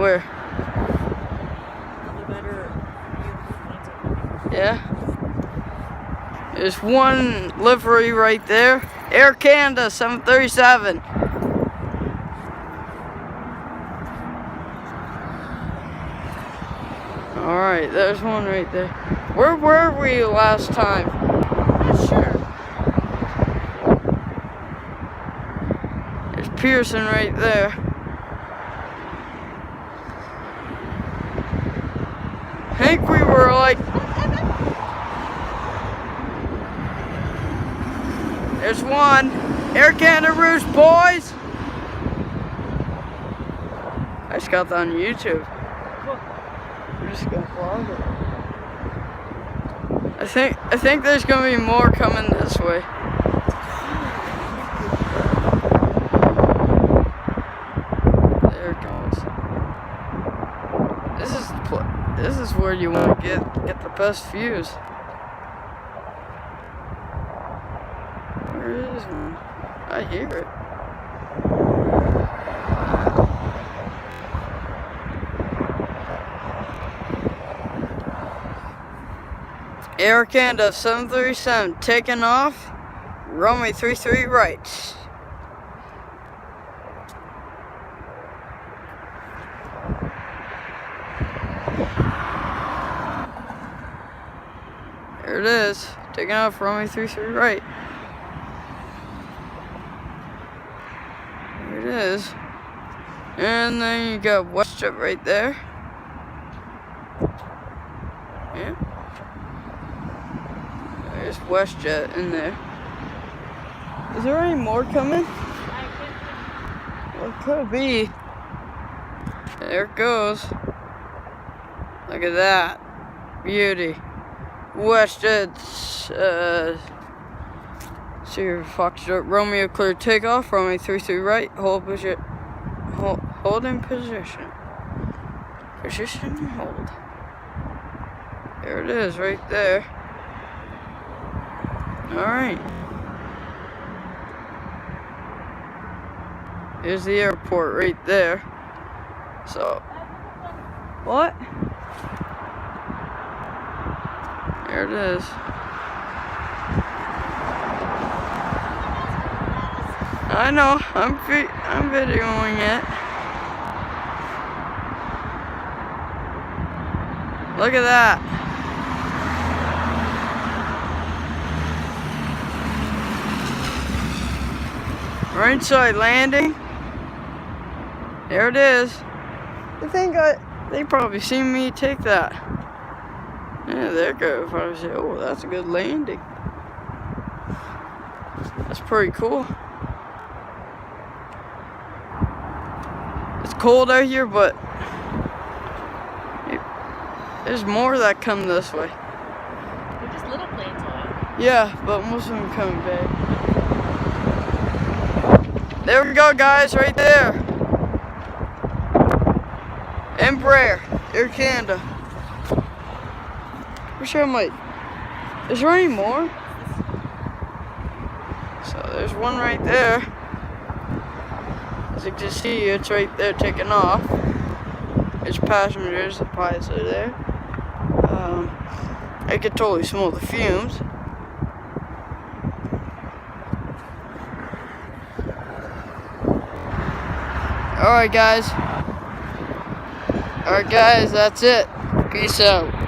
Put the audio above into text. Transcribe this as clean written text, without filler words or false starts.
Where? Yeah. There's one livery right there. Air Canada 737. Alright, there's one right there. Where were we last time? Not sure. There's Pearson right there. I think we were like... There's one. Air Canada Rouge, boys! I just got that on YouTube. I'm just gonna vlog it. I think there's gonna be more coming this way. There it goes. This is where you want to get the best views. Where is one? I hear it. Air Canada 737 taking off. Runway 33 right. There it is. Taking off runway 33 right. There it is. And then you got WestJet right there. Yeah. There's WestJet in there. Is there any more coming? Well, it could be. There it goes. Look at that. Beauty. WestJet, Sierra Foxtrot Romeo clear takeoff. Runway 33 right. Hold in position. Position, hold. There it is, right there. Alright. Here's the airport right there. So, what? There it is. I know, I'm videoing it. Look at that. Right side landing. There it is. I think they probably seen me take that. Yeah, there goes. Probably say, oh, that's a good landing. That's pretty cool. It's cold out here, but there's more that come this way. They're just little planes, huh? Yeah, but most of them coming back. There we go, guys, right there. Embraer, Air Canada. I'm sure I might. Is there any more? So there's one right there. As you can see, it's right there taking off. There's passengers, the pilots are there. I could totally smell the fumes. Alright guys, that's it. Peace out.